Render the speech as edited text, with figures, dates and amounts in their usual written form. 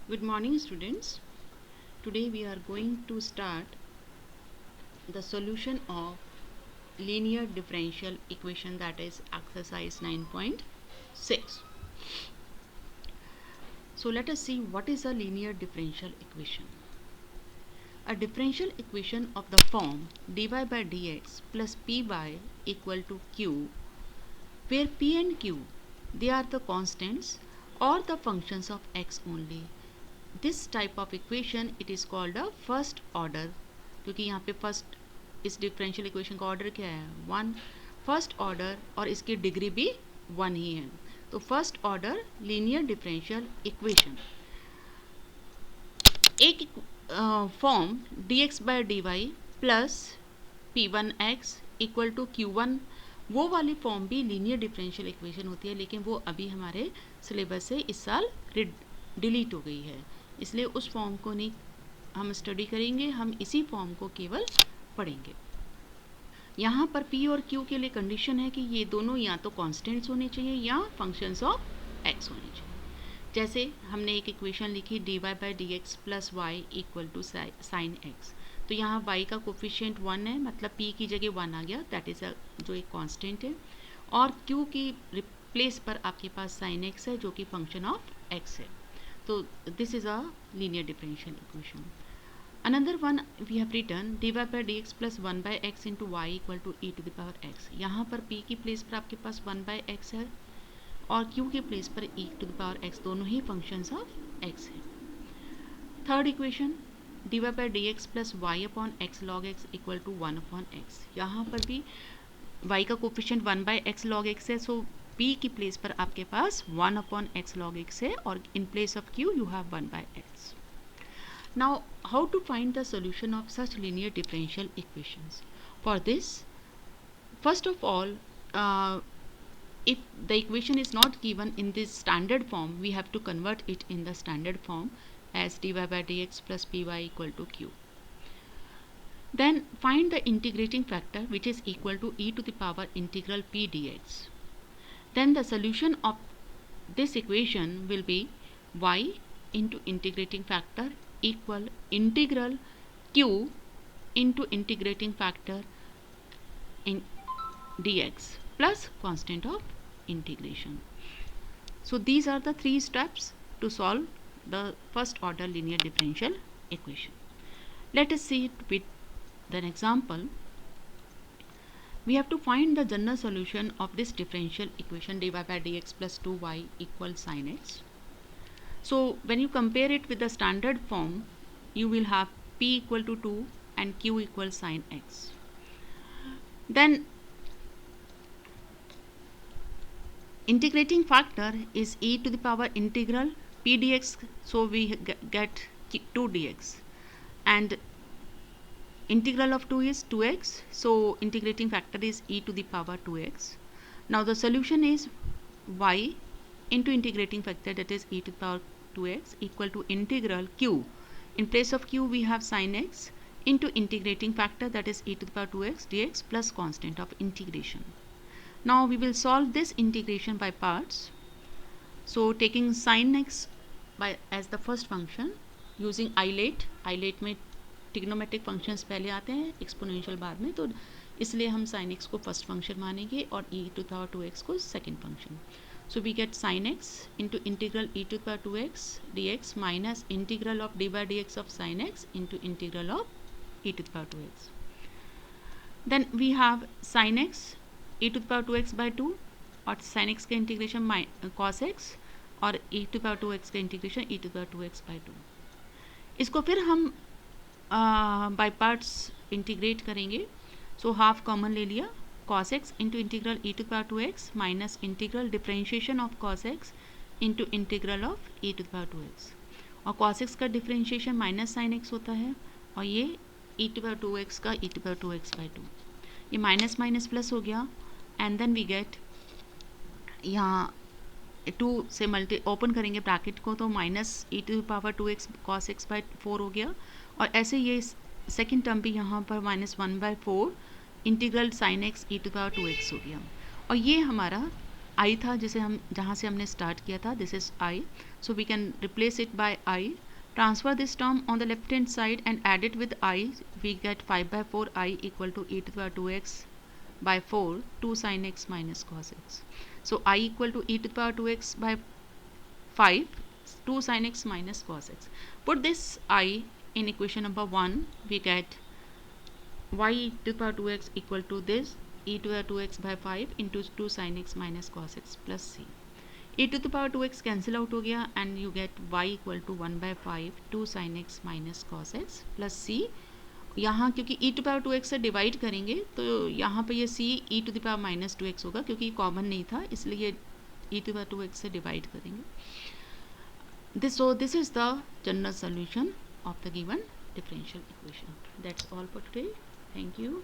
Good morning, students. Today we are going to start the solution of linear differential equation, that is exercise 9.6. So let us see what is a linear differential equation. A differential equation of the form dy by dx plus py equal to q, where p and q, they are the constants or the functions of x only. This type of equation it is called a first order, क्योंकि यहाँ पे first इस differential equation का order क्या है, one, first order, और इसकी degree भी वन ही है. तो first order linear differential equation. एक form D X by D Y plus P one X equal to Q one, वो वाली फॉर्म भी लीनियर डिफरेंशियल इक्वेशन होती है, लेकिन वो अभी हमारे सिलेबस से इस साल डिलीट हो गई है, इसलिए उस फॉर्म को नहीं हम स्टडी करेंगे, हम इसी फॉर्म को केवल पढ़ेंगे. यहाँ पर P और Q के लिए कंडीशन है कि ये दोनों या तो कांस्टेंट्स होने चाहिए या फंक्शंस ऑफ x होने चाहिए. जैसे हमने एक इक्वेशन लिखी dy by d x plus y equal to sine x, तो यहाँ y का कोफिशिएंट 1 है, मतलब P की जगह 1 आ गया, दैट इज़ जो एक कांस्टेंट है, और Q की रिप्लेस पर आपके पास साइन x है जो कि फंक्शन ऑफ x है. So this is a linear differential equation. Another one we have written dy by dx plus 1 by x into y equal to e to the power x. यहाँ पर p की place पर आपके पास 1 by x है और q की place पर e to the power x, दोनों ही functions of x हैं. Third equation dy by dx plus y upon x log x equal to 1 upon x. यहाँ पर भी y का coefficient 1 by x log x है, सो p की place पर आपके पास 1 upon x log x है, और in place of q you have 1 by x. Now how to find the solution of such linear differential equations? For this, first of all, if the equation is not given in this standard form, we have to convert it in the standard form as dy by dx plus py equal to q. Then find the integrating factor which is equal to e to the power integral p dx. Then the solution of this equation will be y into integrating factor equal integral q into integrating factor in dx plus constant of integration. So these are the three steps to solve the first order linear differential equation. Let us see it with an example. We have to find the general solution of this differential equation dy by dx plus 2y equals sin x. So when you compare it with the standard form, you will have p equal to 2 and q equals sin x. Then integrating factor is e to the power integral p dx, so we get 2 dx, and integral of 2 is 2x, so integrating factor is e to the power 2x. Now the solution is y into integrating factor, that is e to the power 2x, equal to integral q, in place of q we have sin x, into integrating factor, that is e to the power 2x dx plus constant of integration. Now we will solve this integration by parts. So taking sin x by as the first function using ILATE में trigonometric functions पहले आते हैं, exponential बाद में, तो इसलिए हम sin x को फर्स्ट फंक्शन मानेंगे और e to the power 2x को second function. So we get sin x into integral e to the power 2x dx minus integral of dy by dx of sin x into integral of e to the power 2x. Then we have sin x e to the power 2x by 2 और sin x का integration cos x और e to the power 2x का integration e to the power 2x by 2. इसको फिर हम by parts integrate करेंगे. So half common ले लिया, cos x into integral e to the power 2x minus integral differentiation of cos x into integral of e to the power 2x, और cos x का differentiation minus sin x होता है, और ये e to the power 2x का e to the power 2x by 2, ये minus minus plus हो गया, एंड देन वी गेट यहाँ 2 से मल्टी ओपन करेंगे ब्रैकेट को, तो minus e to the power 2x cos x by 4 हो गया, और ऐसे ये सेकेंड टर्म भी यहाँ पर -1/4 integral sin x e to the power 2x हो गया, और ये हमारा आई था जिसे हम जहाँ से हमने स्टार्ट किया था, this is I, so we can replace it by I. Transfer this term on the left hand side and add it with I. We get 5/4 I equal to e to the power 2x by 4 2 sin x minus cos x. So I equal to e to the power 2x by 5 2 sin x minus cos x. Put this I in equation number 1. We get y e to the power 2x equal to this e to the power 2x by 5 into 2 sin x minus cos x plus c. e to the power 2x cancel out हो गया and you get y equal to 1/5 2 sin x minus cos x plus c. यहाँ क्योंकि e to the power 2x से divide करेंगे तो यहाँ पे ये c e to the power minus 2x होगा, क्योंकि कॉमन नहीं था इसलिए e to the power 2x से डिवाइड करेंगे. This is the general solution of the given differential equation. That's all for today. Thank you.